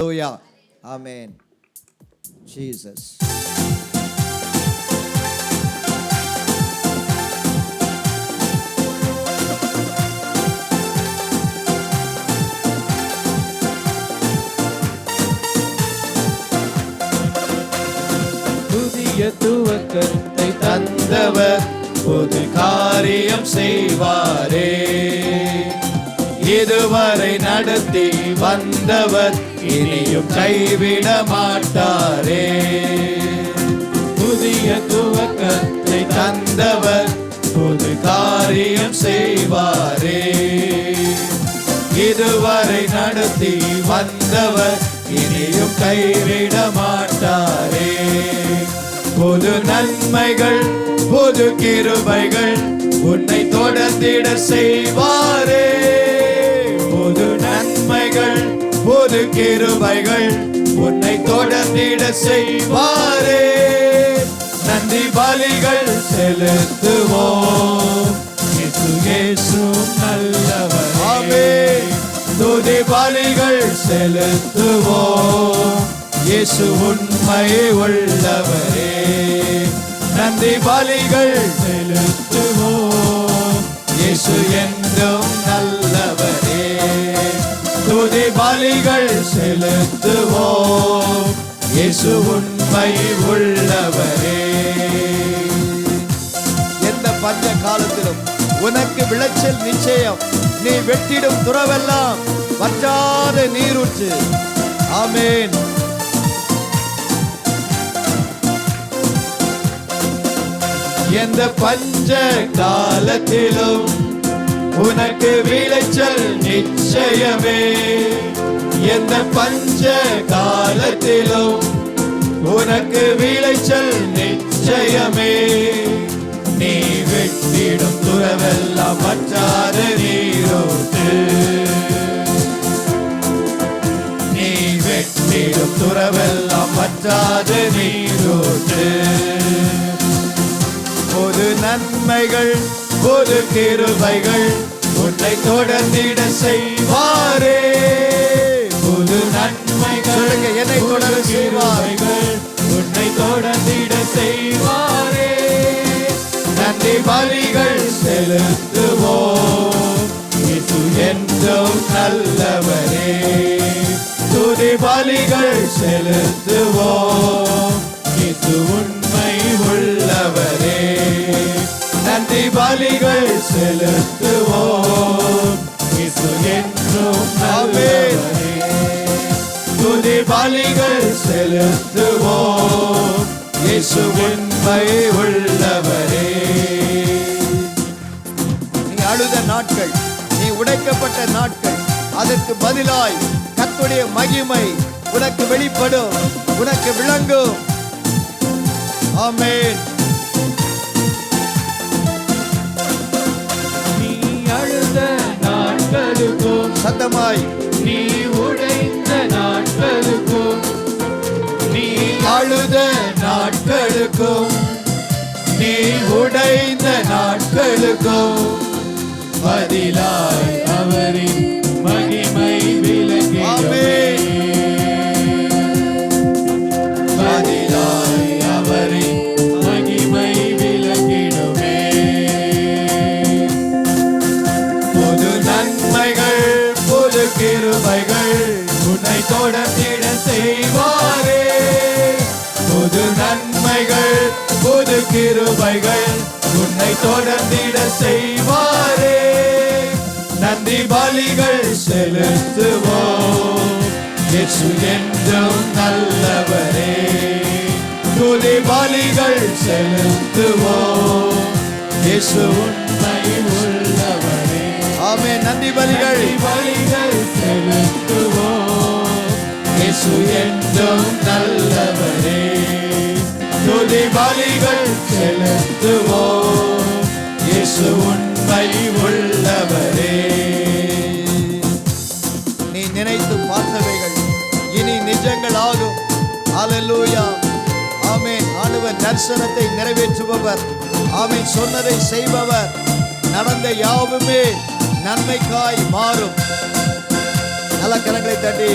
Hallelujah. Amen. Jesus. புதிய துவக்கத்தை தந்தவர் புது காரியம் செய்வாரே. இதுவரை நடத்தி வந்தவர் இனியும் கைவிட மாட்டாரே. புதிய துவக்கத்தை தந்தவர் புது காரியம் செய்வாரே. இதுவரை நடத்தி வந்தவர் இனியும் கைவிட மாட்டாரே. புது நன்மைகள் புது கிருபைகள் உன்னை தொடர்ந்திட செய்வாரே. புது நன்மைகள் புது கிருபைகள் உன்னை தொடர்ந்திட செய்வாரே. நன்றி பலிகள் செலுத்துவோம், இயேசு நல்லவரே. துதி பலிகள் செலுத்துவோம், இயேசு உண்மை உள்ளவரே. நன்றி பலிகள் செலுத்துவோம், இயேசு என்றும் நல்லவரே. துதி பலிகள் செலுத்துவோம், இயேசு உண்மை உள்ளவரே. எந்த பஞ்ச காலத்திலும் உனக்கு விளைச்சல் நிச்சயம். நீ வெட்டிடும் துறவெல்லாம் வற்றாத நீரூற்று. ஆமென். எந்த பஞ்ச காலத்திலும் உனக்கு விளைச்சல் நிச்சயமே. எந்த பஞ்ச காலத்திலும் உனக்கு விளைச்சல் நிச்சயமே. நீ வெட்டிடும் துறவெல்லாம் வற்றாத நீரூற்று. நீ வெட்டிடும் துறவெல்லாம் வற்றாத நீரூற்று. புது நன்மைகள் புது கிருபைகள் உன்னை தொடர்ந்திட செய்வாரே. புது நன்மைகள் என்னை தொடர கிருபைகள் உன்னை தொடர்ந்திட செய்வாரே. நன்றி பலிகள் செலுத்துவோம், இயேசு என்றும் நல்லவரே. துதி பலிகள் செலுத்துவோம், இயேசு உண்மை உள்ளவரே. நன்றி பலிகள் செலுத்துவோம், இயேசு என்றும் நல்லவரே. துதி பலிகள் செலுத்துவோம், இயேசு உண்மை உள்ளவரே. நீ அழுத நாட்கள், நீ உடைக்கப்பட்ட நாட்கள், அதற்கு பதிலாய் கர்த்தருடைய மகிமை உனக்கு வெளிப்படும், உனக்கு விளங்கும். ஆமென். நீ அழுத நாட்களுக்கும் சத்தமாய் நீ உடைந்த நாட்களுக்கும், நீ அழுத நாட்களுக்கும் நீ உடைந்த நாட்களுக்கும் பதிலாய் அவரின் மகிமை விளங்கிடுமே. பதிலாய் அவரின் மகிமை விளங்கிடுமே. புது நன்மைகள் புது கிருபைகள் உன்னை தொடர்ந்திட செய்வாரே. புது நன்மைகள் புது கிருபைகள் உன்னை தொடர்ந்திட செய்வாரே. நன்றி பலிகள் செலுத்துவோம், இயேசு என்றும் நல்லவரே. துதி பலிகள் செலுத்துவோம், இயேசு உண்மை உள்ளவரே. ஆமென். நன்றி பலிகள் பலிகள் செலுத்துவோம், இயேசு என்றும் நல்லவரே. துதி பலிகள் செலுத்துவோம், இயேசு உண்மை உள்ளவரே. நீ நினைத்து பார்த்தவைகள் இனி நிஜங்கள் ஆகும். ஹல்லேலூயா. ஆமென். ஆண்டவர் தரிசனத்தை நிறைவேற்றுபவர். ஆமென். சொன்னதை செய்பவர். நடந்த யாவுமே நன்மைக்காய் மாறும். நல்ல கரங்களை தட்டி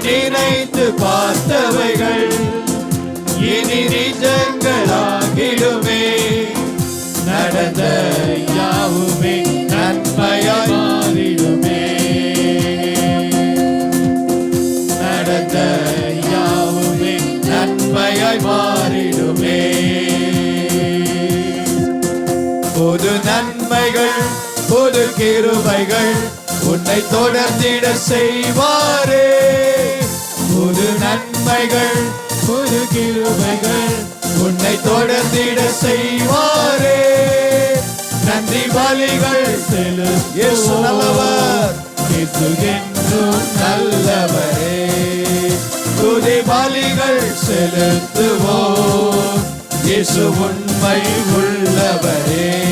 நினைத்து பார்த்தவைகள் இனி நிஜங்களாகிடுமே. நடந்த யாவுமே நன்மையாய் மாறிடுமே. நடந்த யாவுமே நன்மையாய் மாறிடுமே. புது நன்மைகள் புது கிருபைகள் உன்னை தொடர்ந்திட செய்வாரே. புது நன்மைகள் புது கிருபைகள் உன்னை தொடர்ந்திட செய்வாரே. நன்றி பலிகள் செலுத்துவோம். இயேசு நல்லவர், இயேசு என்றும் நல்லவரே. துதி பலிகள் செலுத்துவோம். இயேசு உண்மை உள்ளவரே.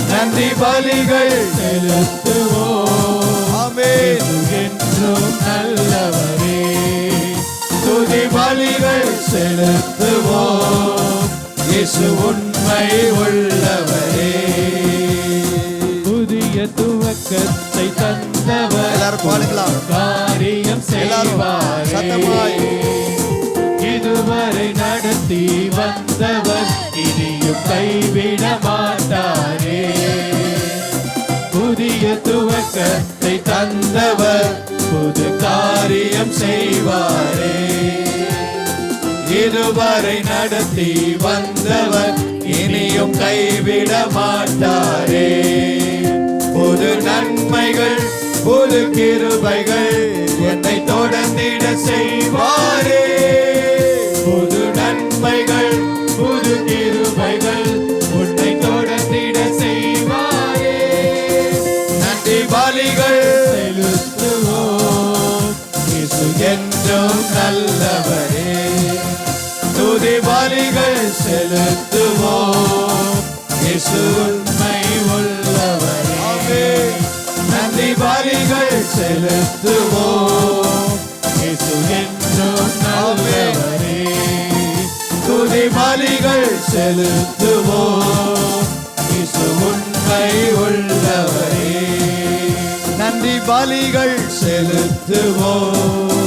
நன்றி பலிகள் செலுத்துவோம். ஆமென். இயேசு என்றும் நல்லவரே. துதி பலிகள் செலுத்துவோம். இயேசு உண்மை உள்ளவரே. புதிய துவக்கத்தை தந்தவர் எல்லாரும் பாடுங்களா? காரியம் எல்லாரும் சத்தமாய். செய்வாரே. இதுவரை நடத்தி வந்தவர் இனியும் கைவிட மாட்டாரே. புதிய துவக்கத்தை தந்தவர் புது காரியம் செய்வாரே. இதுவரை நடத்தி வந்தவர் இனியும் கைவிட மாட்டாரே. புது நன்மைகள் புது கிருபைகள் என்னை தொடர்ந்திட செய்வாரே. புது நன்மைகள் புது கிருபைகள் உன்னை தொடர்ந்திட செய்வாரே. நன்றி பலிகள் செலுத்துவோம். இயேசு என்றும் நல்லவரே. துதி பலிகள் செலுத்துவோம். இயேசு உண்மை உள்ளவரே. ஆமென். நன்றி பலிகள் செலுத்துவோம். இயேசு என்றும் நல்லவரே. துதி பலிகள் செலுத்துவோம். இயேசு உண்மை உள்ளவரே. நன்றி பலிகள் செலுத்துவோம்.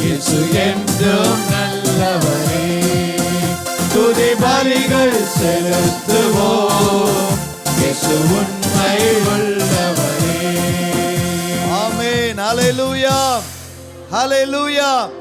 இயேசு என்றும் நல்லவரே. துதி பலிகள் செலுத்துவோம். இயேசு உண்மை உள்ளவரே. ஆமென். ஹalleluya, ஹalleluya.